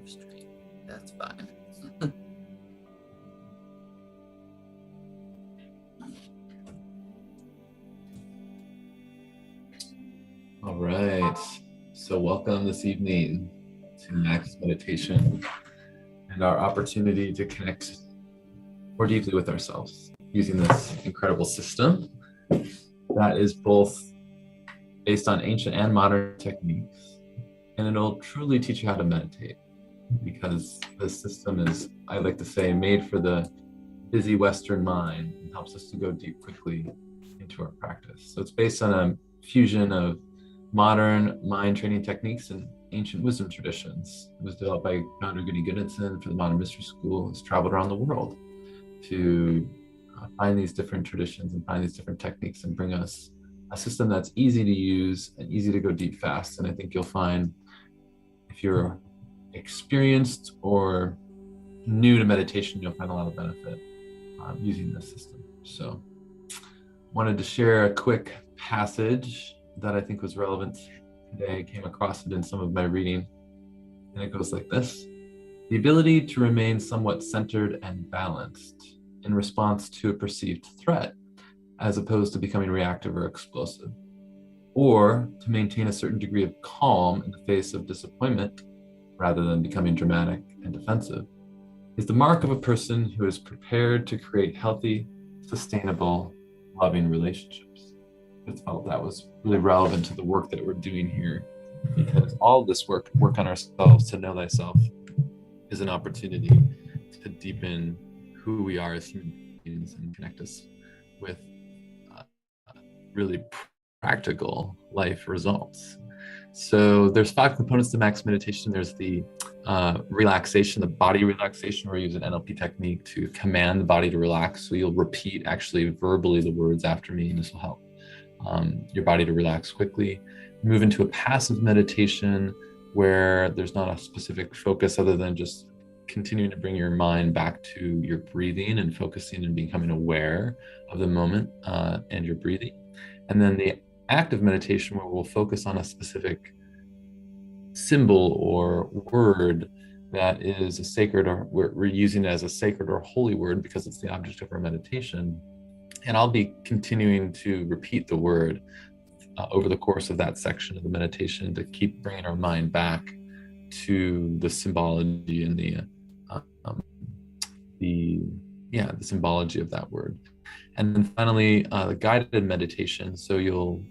stream. That's fine. All right. So welcome this evening to Max Meditation and our opportunity to connect more deeply with ourselves using this incredible system that is both based on ancient and modern techniques. And it'll truly teach you how to meditate, because this system is, I like to say, made for the busy Western mind and helps us to go deep quickly into our practice. So it's based on a fusion of modern mind training techniques and ancient wisdom traditions. It was developed by founder Gunnar Gunnarsson for the Modern Mystery School. Has traveled around the world to find these different traditions and find these different techniques and bring us a system that's easy to use and easy to go deep fast. And I think you'll find, if you're experienced or new to meditation, you'll find a lot of benefit using this system. So wanted to share a quick passage that I think was relevant today. I came across it in some of my reading, and it goes like this: the ability to remain somewhat centered and balanced in response to a perceived threat, as opposed to becoming reactive or explosive, or to maintain a certain degree of calm in the face of disappointment rather than becoming dramatic and defensive, is the mark of a person who is prepared to create healthy, sustainable, loving relationships. I felt that was really relevant to the work that we're doing here, because all of this work on ourselves, to know thyself, is an opportunity to deepen who we are as human beings and connect us with really practical life results. So there's 5 components to max meditation. There's the relaxation, the body relaxation, where we use an NLP technique to command the body to relax. So you'll repeat actually verbally the words after me, and this will help your body to relax quickly. Move into a passive meditation where there's not a specific focus other than just continuing to bring your mind back to your breathing and focusing and becoming aware of the moment and your breathing. And then the active meditation, where we'll focus on a specific symbol or word that is a sacred, or we're using it as a sacred or holy word because it's the object of our meditation. And I'll be continuing to repeat the word over the course of that section of the meditation to keep bringing our mind back to the symbology and the symbology of that word. And then finally, the guided meditation. So you'll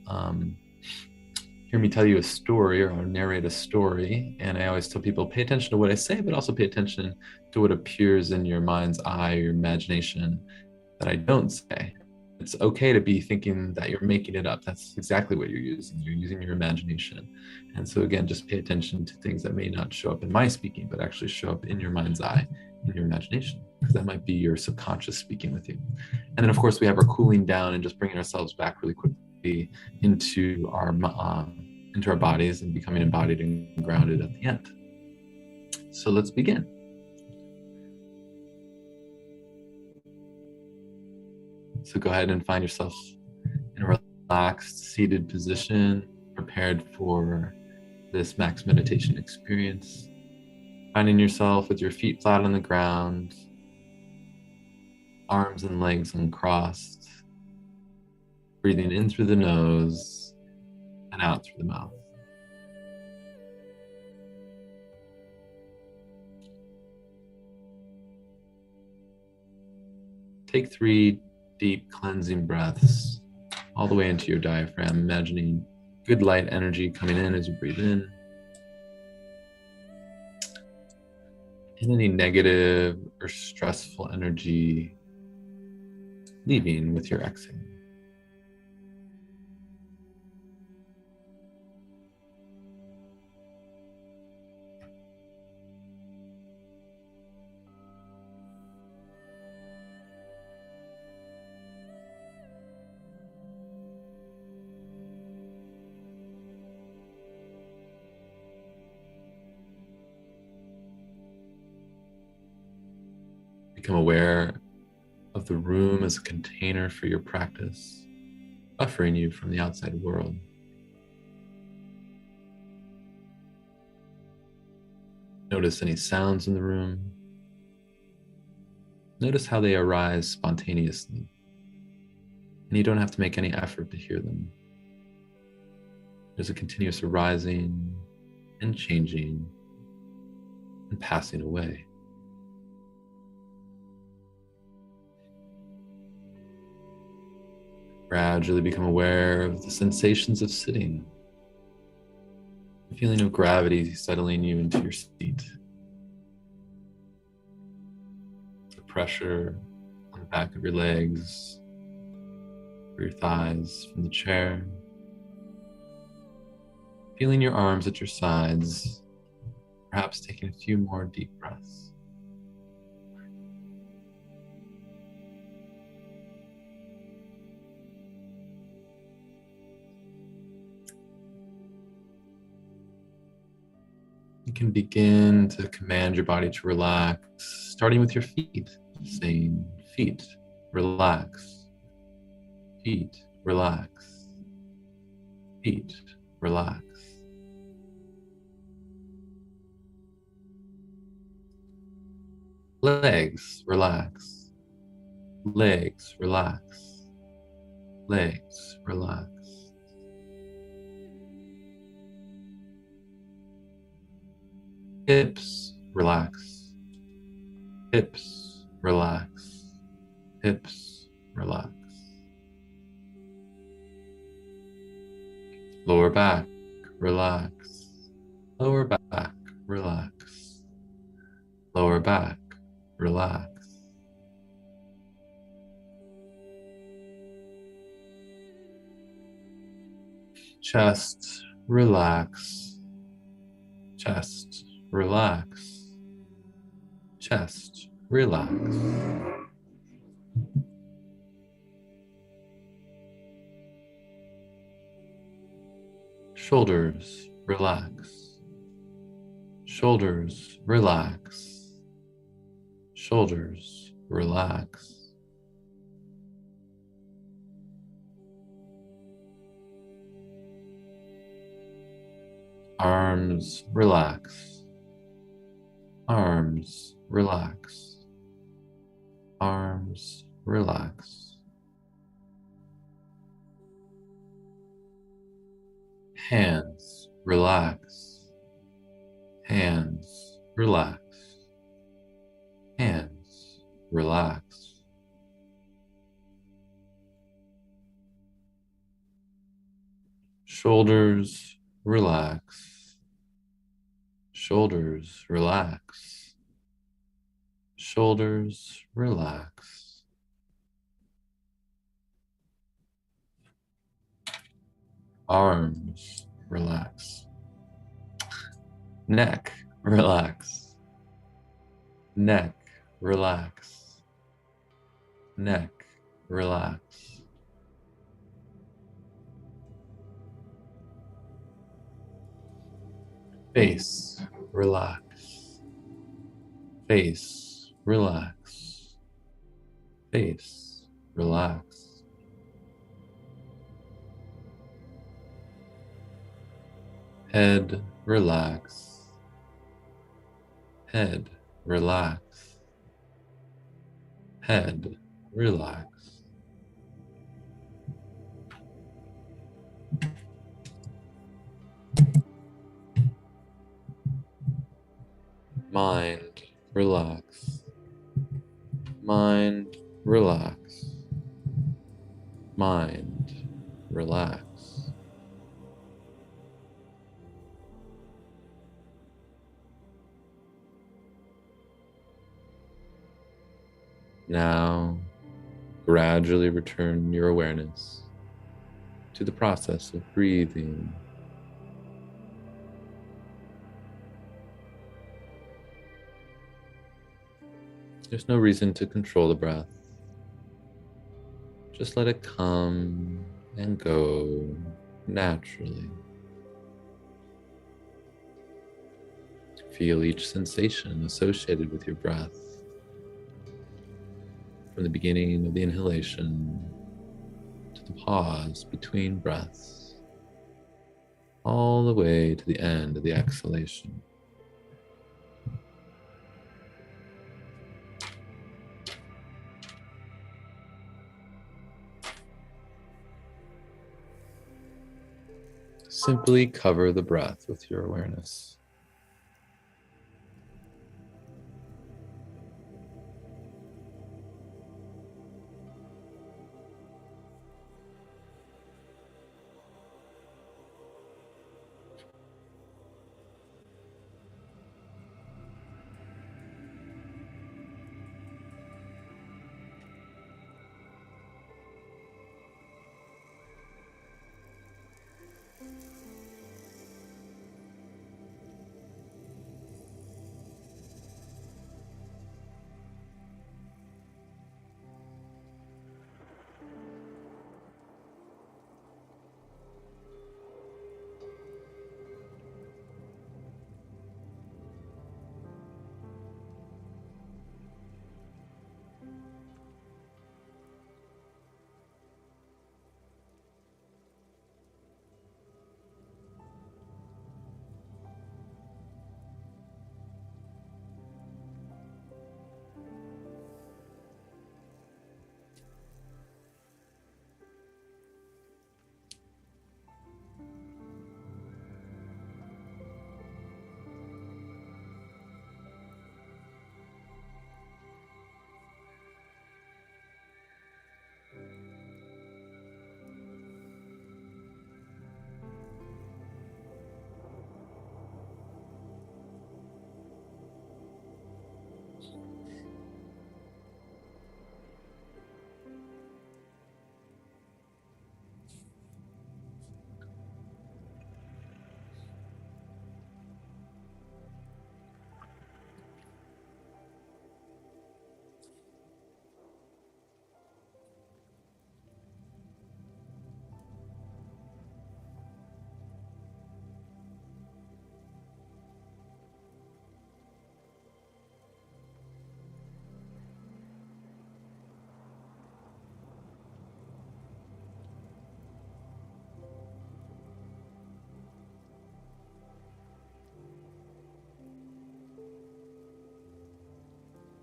hear me tell you a story or narrate a story. And I always tell people, pay attention to what I say, but also pay attention to what appears in your mind's eye or your imagination that I don't say. It's okay to be thinking that you're making it up. That's exactly what you're using. You're using your imagination. And so again, just pay attention to things that may not show up in my speaking, but actually show up in your mind's eye, in your imagination, because that might be your subconscious speaking with you. And then of course we have our cooling down and just bringing ourselves back really quickly into our bodies and becoming embodied and grounded at the end. So let's begin. So go ahead and find yourself in a relaxed, seated position, prepared for this max meditation experience. Finding yourself with your feet flat on the ground, arms and legs uncrossed, breathing in through the nose and out through the mouth. Take 3 deep cleansing breaths all the way into your diaphragm, imagining good light energy coming in as you breathe in, and any negative or stressful energy leaving with your exhale. Become aware of the room as a container for your practice, buffering you from the outside world. Notice any sounds in the room. Notice how they arise spontaneously, and you don't have to make any effort to hear them. There's a continuous arising and changing and passing away. Gradually become aware of the sensations of sitting, the feeling of gravity settling you into your seat, the pressure on the back of your legs, or your thighs from the chair, feeling your arms at your sides, perhaps taking a few more deep breaths. You can begin to command your body to relax, starting with your feet, saying, feet, relax, feet, relax, feet, relax. Legs, relax, legs, relax, legs, relax. Hips, relax, hips, relax, hips, relax. Lower back, relax, lower back, relax, lower back, relax. Chest, relax, chest, relax, chest, relax. Shoulders, relax, shoulders, relax, shoulders, relax. Arms, relax, arms, relax, arms, relax. Hands, relax, hands, relax, hands, relax. Shoulders, relax, shoulders, relax, shoulders, relax. Arms, relax, neck, relax, neck, relax, neck, relax. Face, relax, face, relax, face, relax. Head, relax, head, relax, head, relax. Mind, relax, mind, relax, mind, relax. Now, gradually return your awareness to the process of breathing. There's no reason to control the breath. Just let it come and go naturally. Feel each sensation associated with your breath, from the beginning of the inhalation to the pause between breaths, all the way to the end of the exhalation. simply cover the breath with your awareness.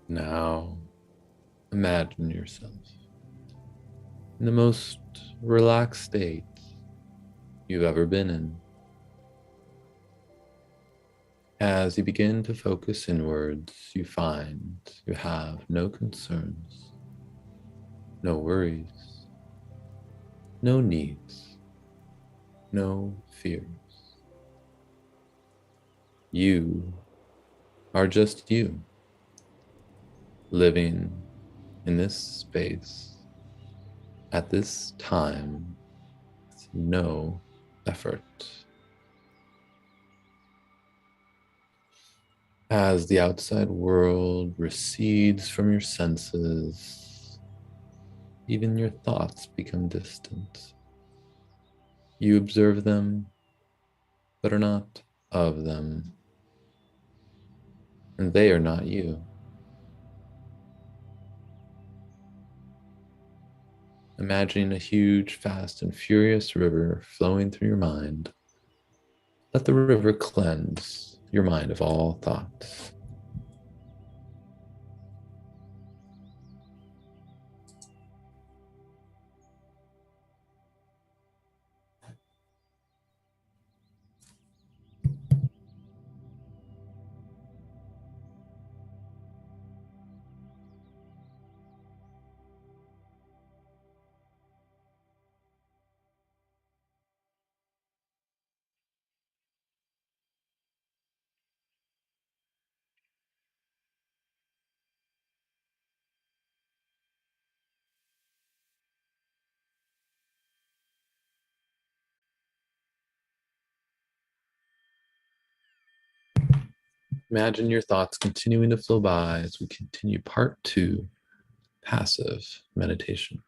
Now, imagine yourself in the most relaxed state you've ever been in. As you begin to focus inwards, you find you have no concerns, no worries, no needs, no fears. You are just you, living in this space at this time with no effort. As the outside world recedes from your senses, even your thoughts become distant. You observe them, but are not of them, and they are not you. Imagining a huge, fast, and furious river flowing through your mind, let the river cleanse your mind of all thoughts. Imagine your thoughts continuing to flow by as we continue part two, passive meditation.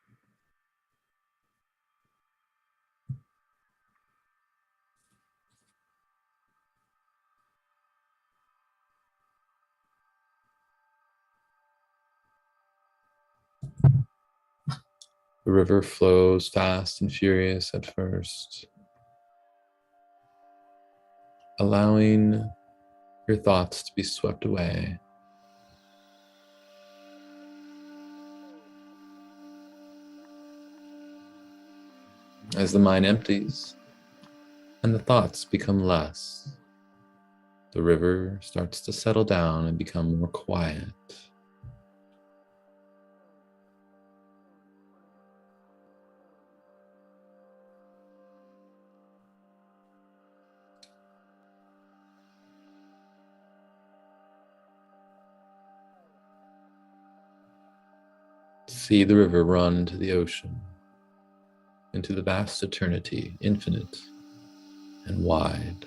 The river flows fast and furious at first, allowing your thoughts to be swept away. As the mind empties, and the thoughts become less. The river starts to settle down and become more quiet. See the river run into the ocean, into the vast eternity, infinite and wide.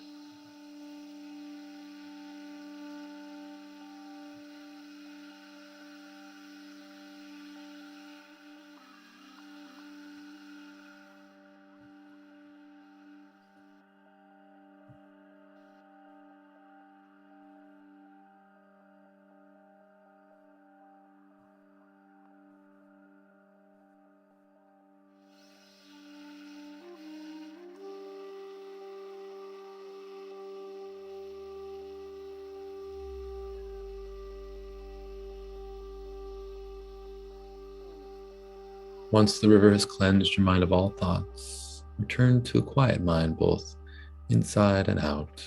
Once the river has cleansed your mind of all thoughts, return to a quiet mind, both inside and out.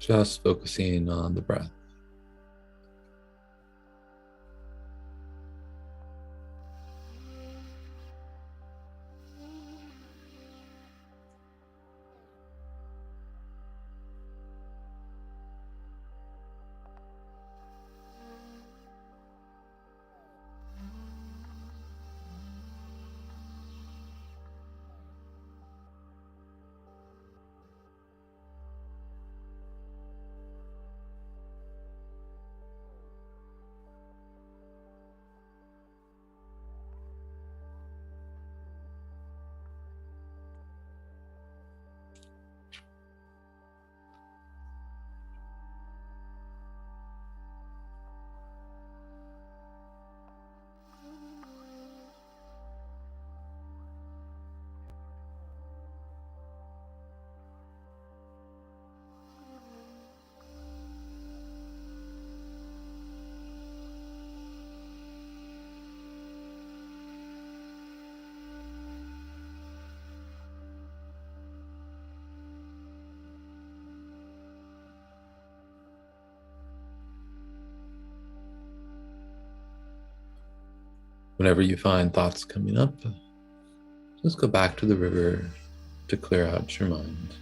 Just focusing on the breath. Whenever you find thoughts coming up, just go back to the river to clear out your mind.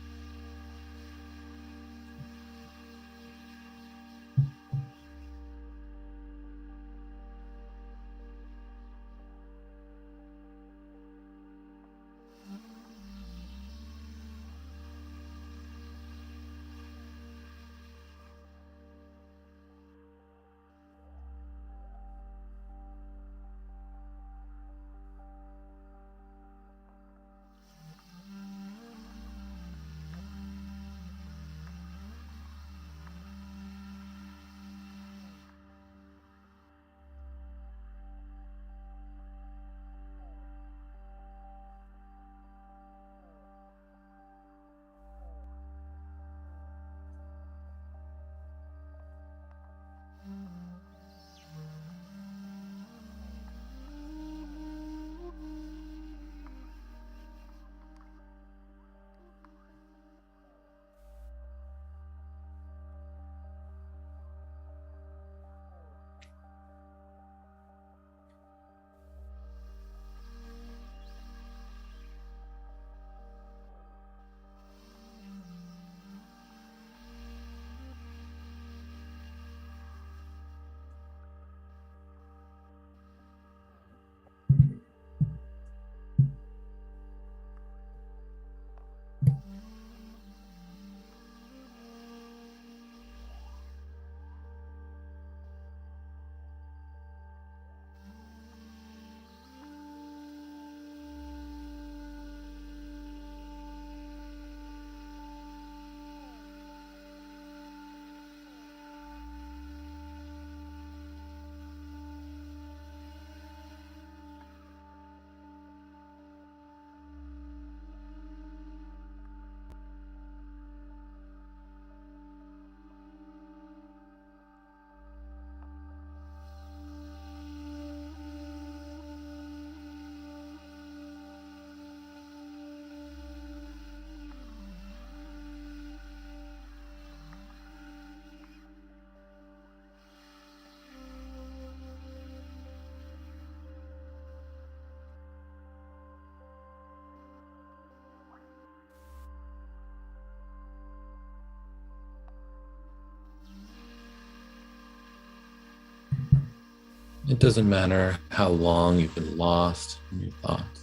It doesn't matter how long you've been lost in your thoughts.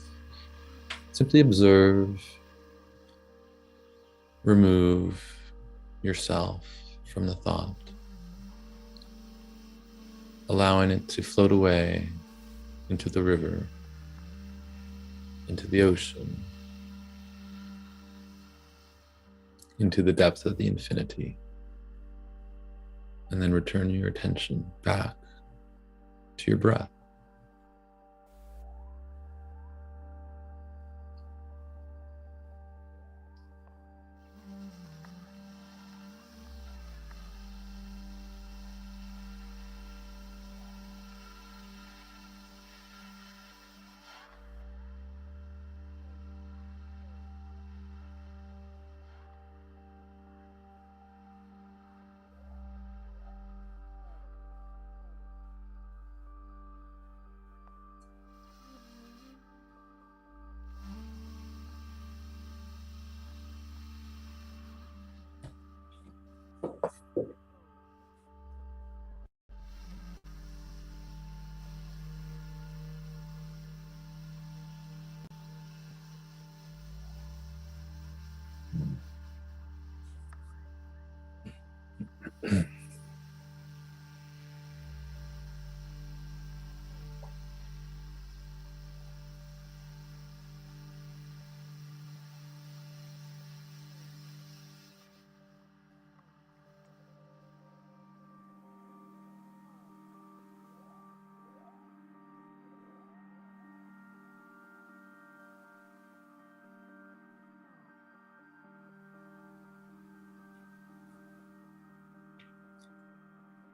Simply observe, remove yourself from the thought, allowing it to float away into the river, into the ocean, into the depths of the infinity, and then return your attention back to your breath.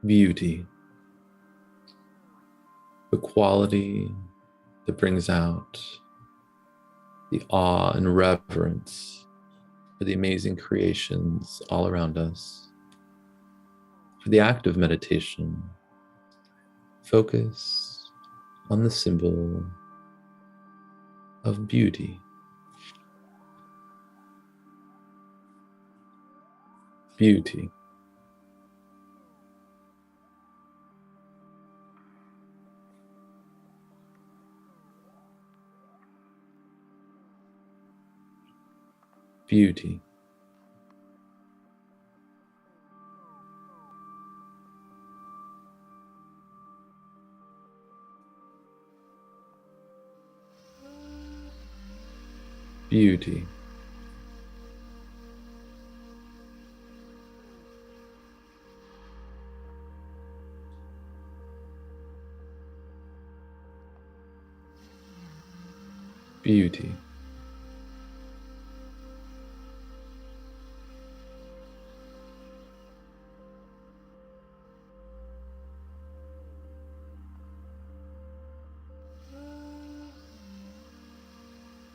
Beauty, the quality that brings out the awe and reverence for the amazing creations all around us. For the act of meditation, focus on the symbol of beauty. Beauty. Beauty. Beauty. Beauty.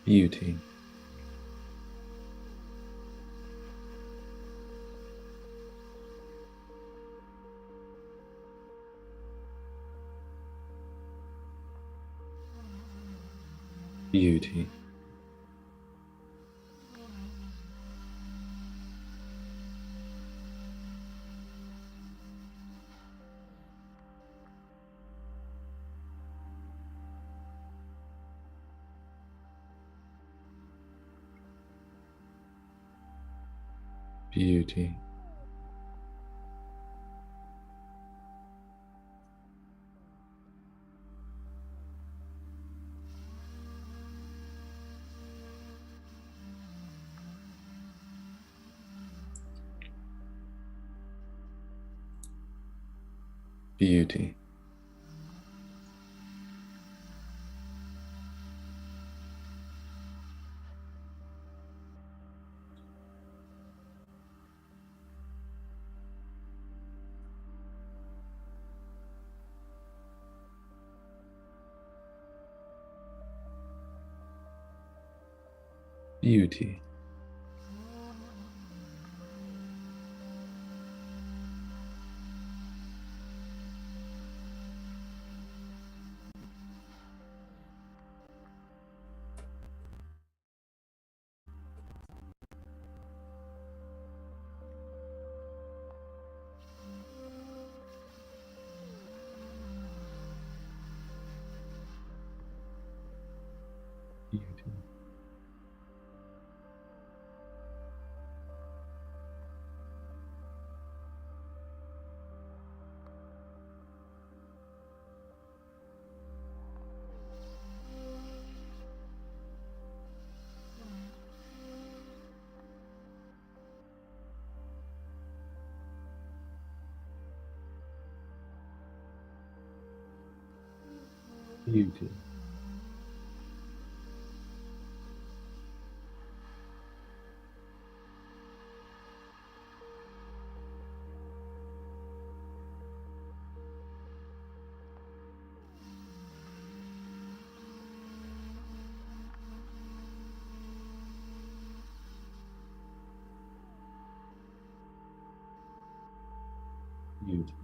Beauty. Beauty. Beauty. Beauty. Beauty. Beauty. Beauty. Beauty.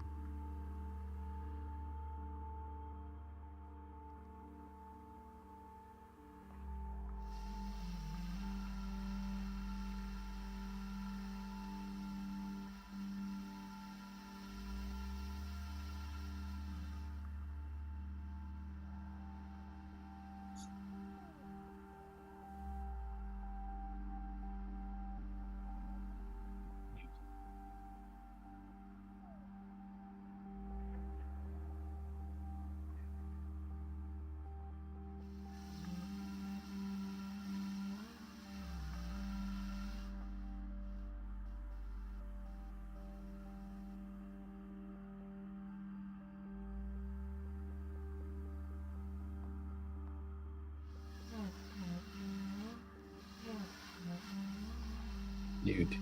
Beauty.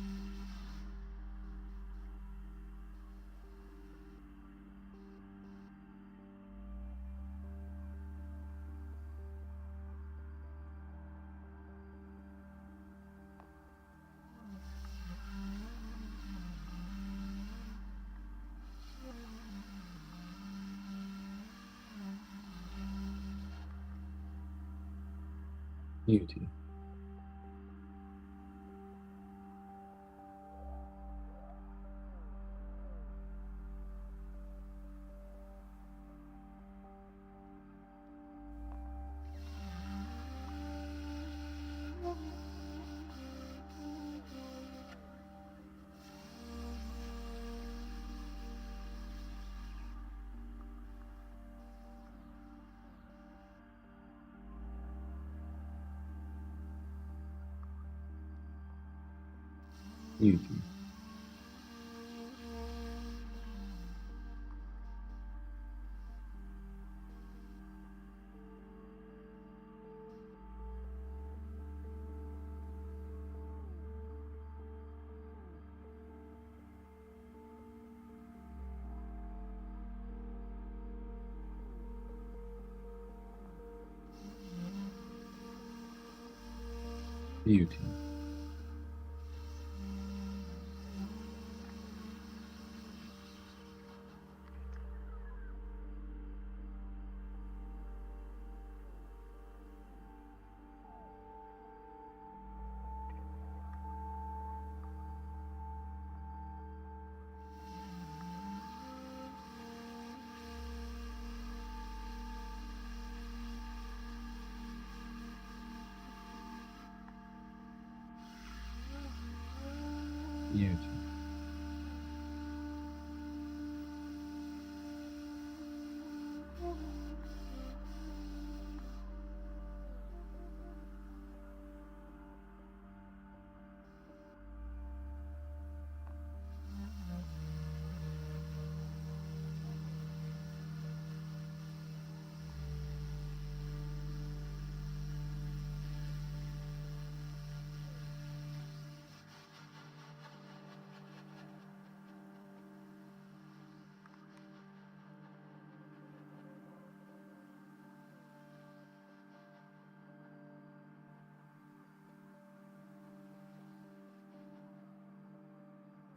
Beauty. Beauty. Beauty. Beauty.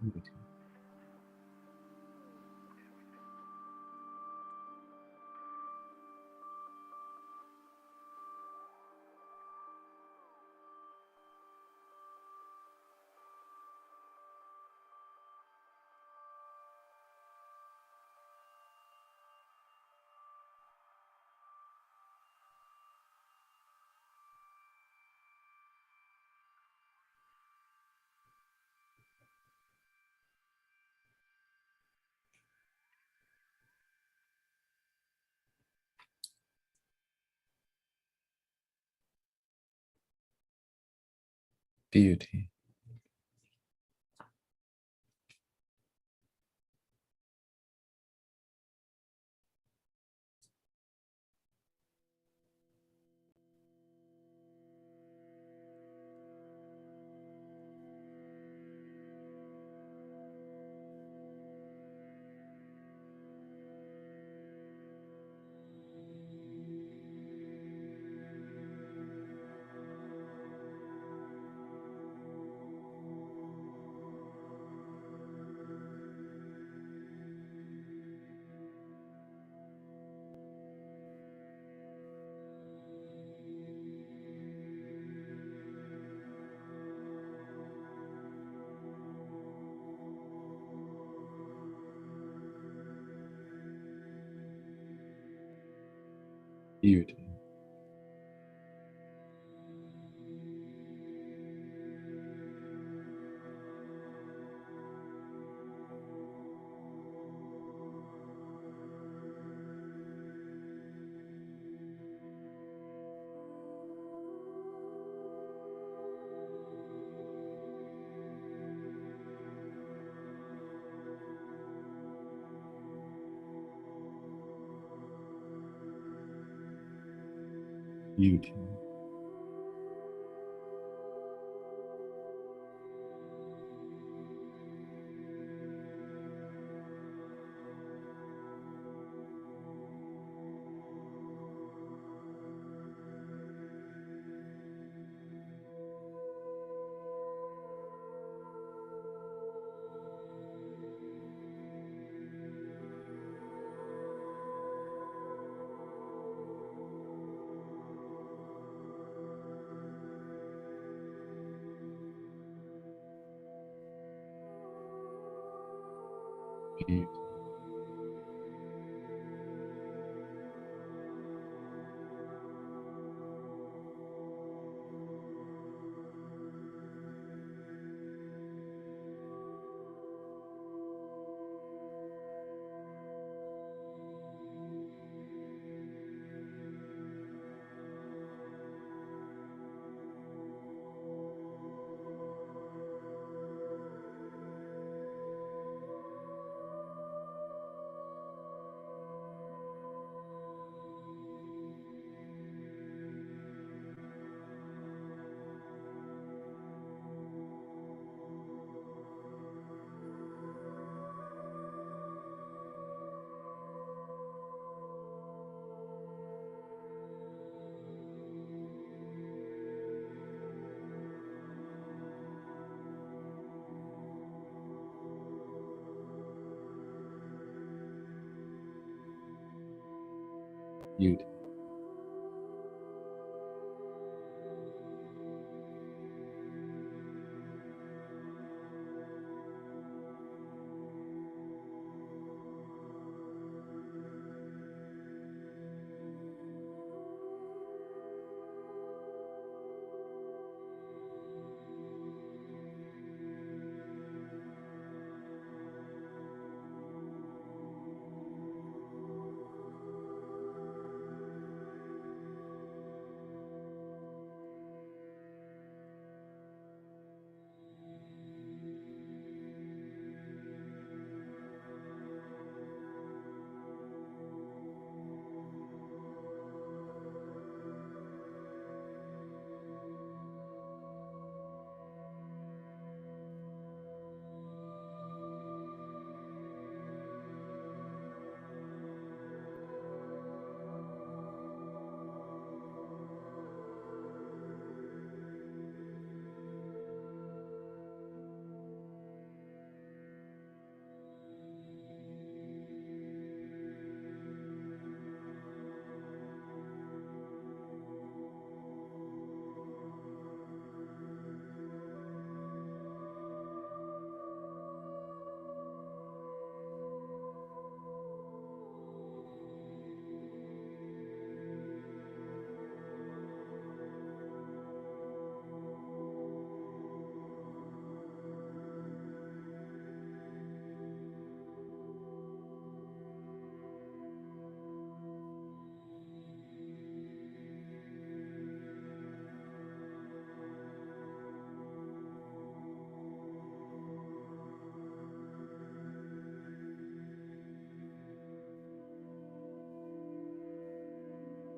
Beauty. beauty, beauty, beauty, beauty, beauty.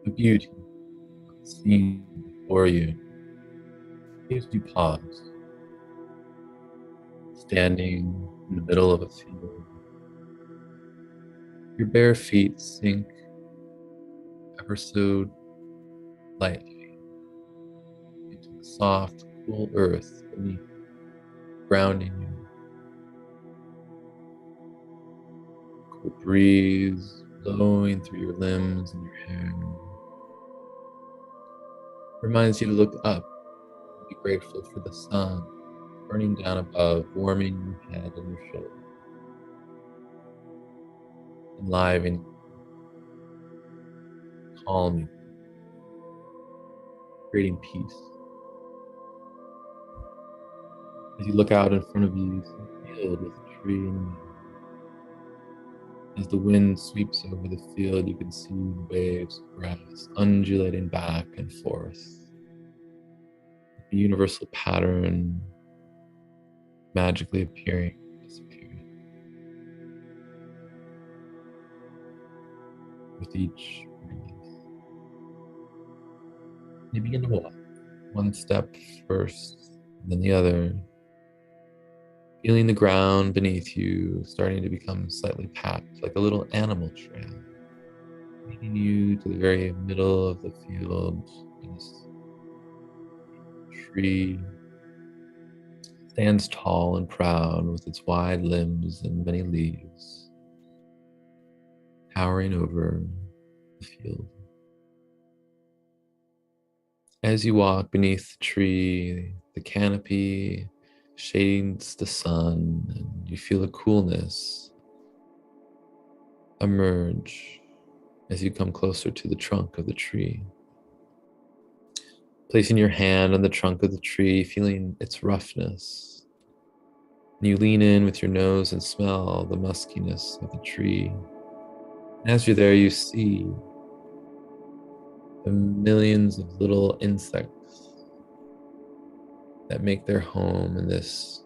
The beauty seen before you gives you pause, standing in the middle of a field. Your bare feet sink ever so lightly into the soft, cool earth beneath, grounding you. Cool breeze blowing through your limbs and your hair reminds you to look up and be grateful for the sun burning down above, warming your head and your shoulders, enlivening, calming, creating peace. As you look out in front of you, you see a field with a tree in the middle. As the wind sweeps over the field, you can see the waves of grass undulating back and forth. The universal pattern magically appearing and disappearing with each breath. You begin to walk, one step first, then the other, feeling the ground beneath you starting to become slightly packed, like a little animal trail, leading you to the very middle of the field. This tree stands tall and proud with its wide limbs and many leaves, towering over the field. As you walk beneath the tree, the canopy shades the sun, and you feel a coolness emerge as you come closer to the trunk of the tree. Placing your hand on the trunk of the tree, feeling its roughness, and you lean in with your nose and smell the muskiness of the tree. And as you're there, you see the millions of little insects that make their home in this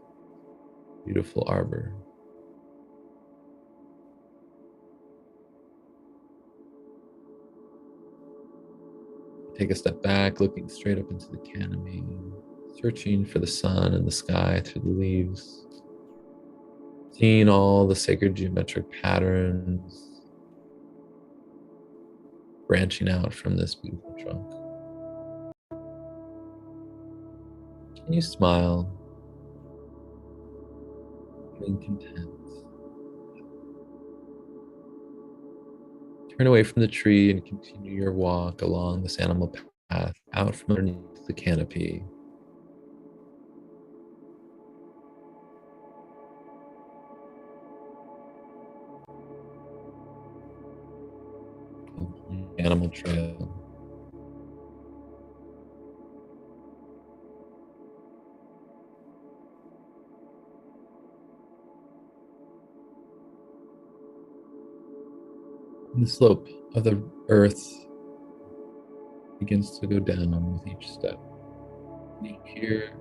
beautiful arbor. Take a step back, looking straight up into the canopy, searching for the sun and the sky through the leaves, seeing all the sacred geometric patterns branching out from this beautiful trunk. And you smile, feeling content. Turn away from the tree and continue your walk along this animal path out from underneath the canopy. Animal trail. And the slope of the earth begins to go down with each step. And you hear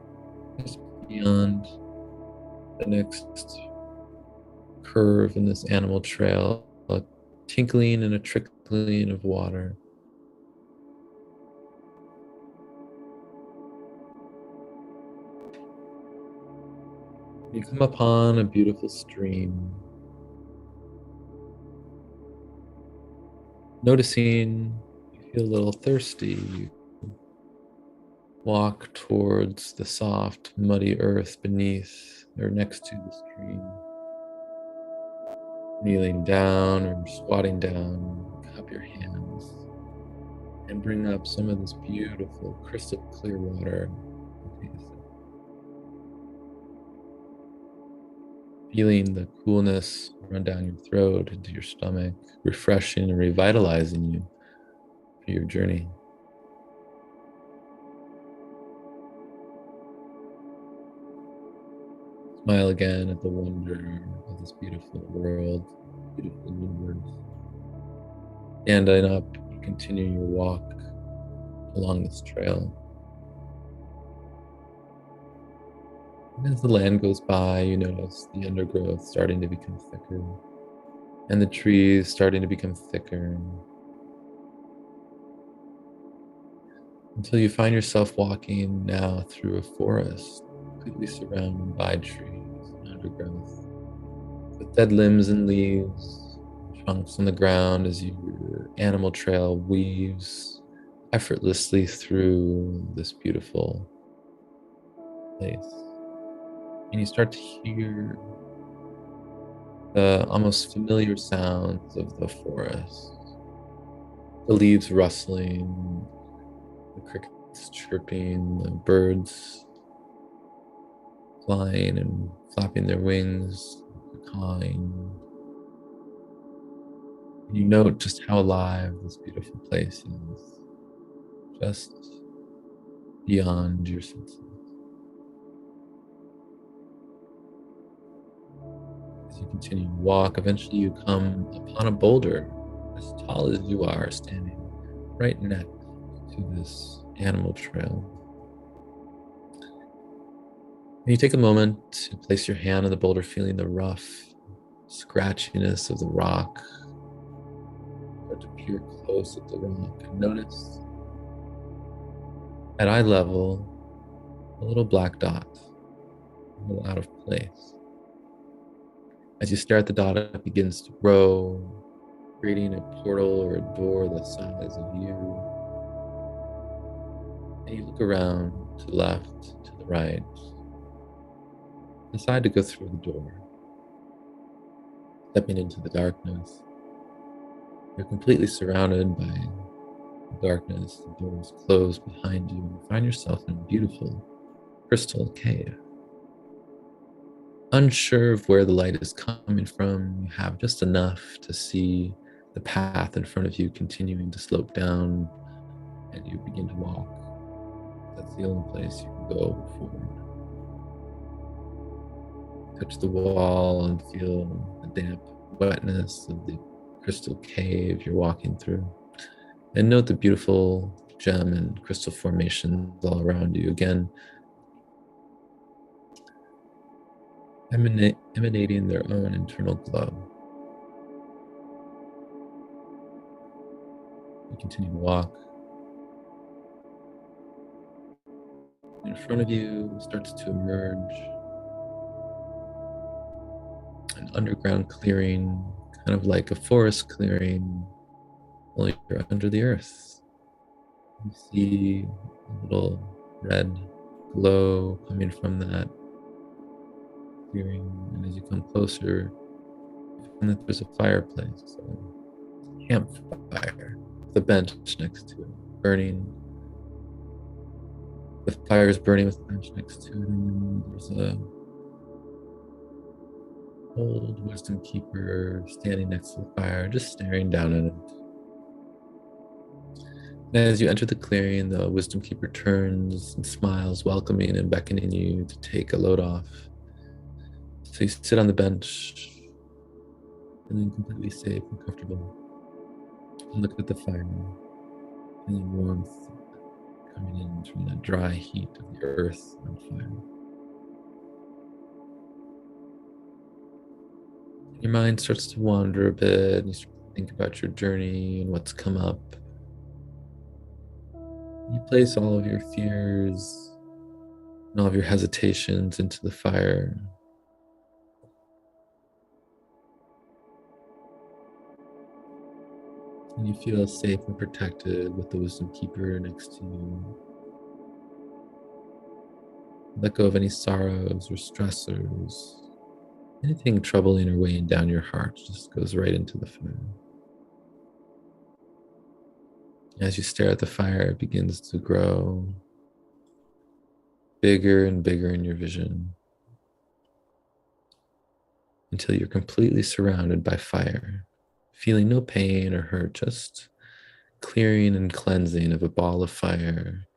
just beyond the next curve in this animal trail, a tinkling and a trickling of water. You come upon a beautiful stream. Noticing you feel a little thirsty, you walk towards the soft, muddy earth beneath or next to the stream. Kneeling down or squatting down, cup your hands and bring up some of this beautiful, crystal clear water. Feeling the coolness run down your throat into your stomach, refreshing and revitalizing you for your journey. Smile again at the wonder of this beautiful world, beautiful universe. Standing up, you continue your walk along this trail. And as the land goes by, you notice the undergrowth starting to become thicker and the trees starting to become thicker. until you find yourself walking now through a forest completely surrounded by trees and undergrowth, with dead limbs and leaves, chunks on the ground as your animal trail weaves effortlessly through this beautiful place. And you start to hear the almost familiar sounds of the forest, the leaves rustling, the crickets chirping, the birds flying and flapping their wings, cawing. And you note just how alive this beautiful place is, just beyond your senses. As you continue to walk, eventually you come upon a boulder as tall as you are, standing right next to this animal trail. And you take a moment to place your hand on the boulder, feeling the rough scratchiness of the rock. Start to peer close at the rock and notice at eye level a little black dot, a little out of place. As you stare at the dot, it begins to grow, creating a portal or a door the size of you. And you look around to the left, to the right, decide to go through the door. Stepping into the darkness, you're completely surrounded by the darkness. The door is closed behind you, and you find yourself in a beautiful crystal cave. Unsure of where the light is coming from, you have just enough to see the path in front of you continuing to slope down, and you begin to walk. That's the only place you can go forward. Touch the wall and feel the damp wetness of the crystal cave you're walking through. And note the beautiful gem and crystal formations all around you. Again, emanating their own internal glow. You continue to walk. In front of you starts to emerge an underground clearing, kind of like a forest clearing, only you're under the earth. You see a little red glow coming from that clearing, and as you come closer, you find that there's a fireplace, a campfire, with a bench next to it, burning. The fire is burning with a bench next to it, and there's a old wisdom keeper standing next to the fire, just staring down at it. And as you enter the clearing, the wisdom keeper turns and smiles, welcoming and beckoning you to take a load off. So you sit on the bench, feeling completely safe and comfortable, and look at the fire, feeling warmth coming in from the dry heat of the earth on fire. Your mind starts to wander a bit, and you start to think about your journey and what's come up. You place all of your fears and all of your hesitations into the fire. And you feel safe and protected with the wisdom keeper next to you. Let go of any sorrows or stressors. Anything troubling or weighing down your heart just goes right into the fire. As you stare at the fire, it begins to grow bigger and bigger in your vision until you're completely surrounded by fire, feeling no pain or hurt, just clearing and cleansing of a ball of fire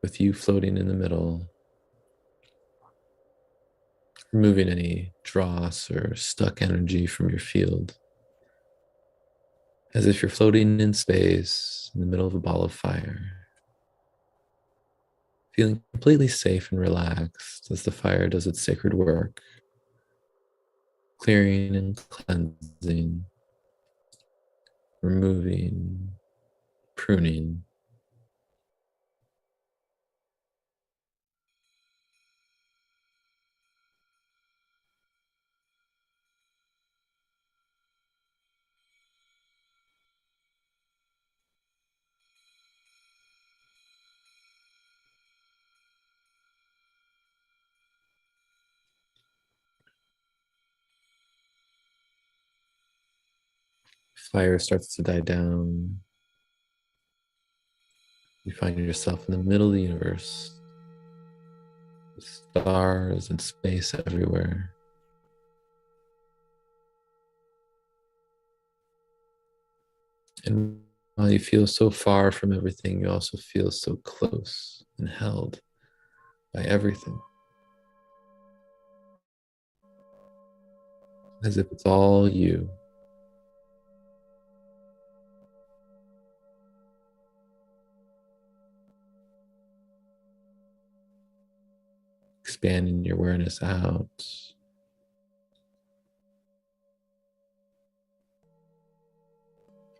with you floating in the middle, removing any dross or stuck energy from your field, as if you're floating in space in the middle of a ball of fire, feeling completely safe and relaxed as the fire does its sacred work, clearing and cleansing, removing, pruning, fire starts to die down. You find yourself in the middle of the universe, with stars and space everywhere. And while you feel so far from everything, you also feel so close and held by everything, as if it's all you. Expanding your awareness out,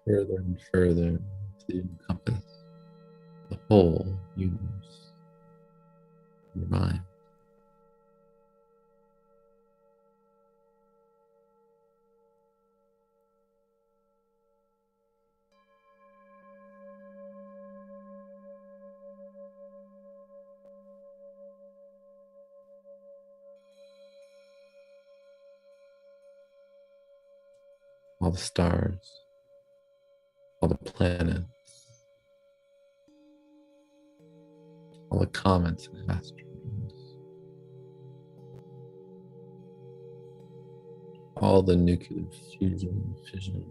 further and further to encompass the whole universe, your mind. All the stars, all the planets, all the comets and asteroids, all the nuclear fusion, fission,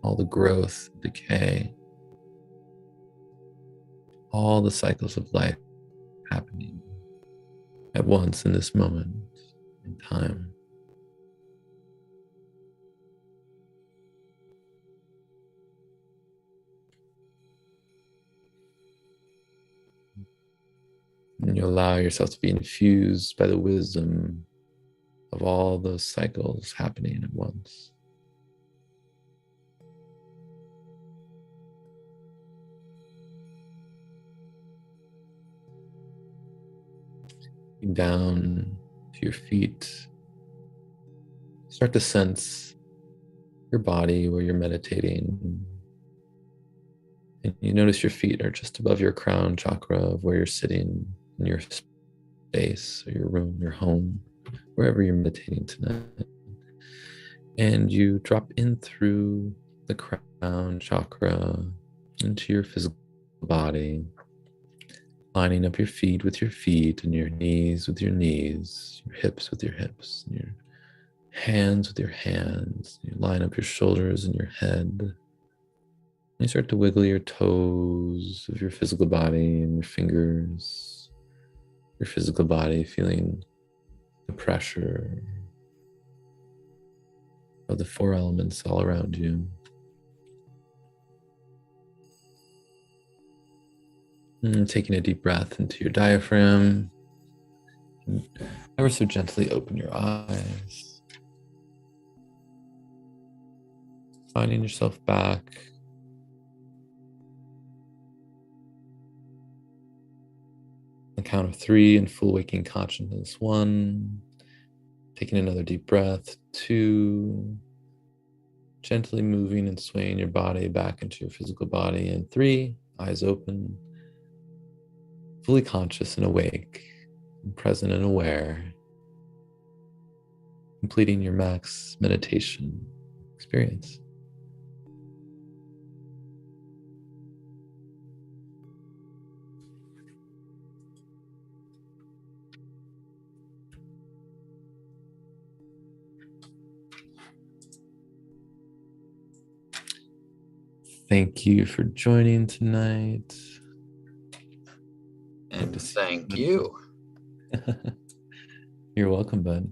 all the growth, decay, all the cycles of life happening at once in this moment in time. And you allow yourself to be infused by the wisdom of all those cycles happening at once. Down to your feet, start to sense your body where you're meditating. And you notice your feet are just above your crown chakra of where you're sitting in your space or your room, your home, wherever you're meditating tonight. And you drop in through the crown chakra into your physical body, lining up your feet with your feet and your knees with your knees, your hips with your hips, and your hands with your hands. You line up your shoulders and your head. You start to wiggle your toes of your physical body and your fingers, your physical body, feeling the pressure of the four elements all around you. And taking a deep breath into your diaphragm. And ever so gently open your eyes. Finding yourself back. On the count of 3 in full waking consciousness. 1. Taking another deep breath. 2. Gently moving and swaying your body back into your physical body. And 3. Eyes open. Fully conscious and awake, and present and aware, completing your max meditation experience. Thank you for joining tonight. And thank you. You're welcome, bud.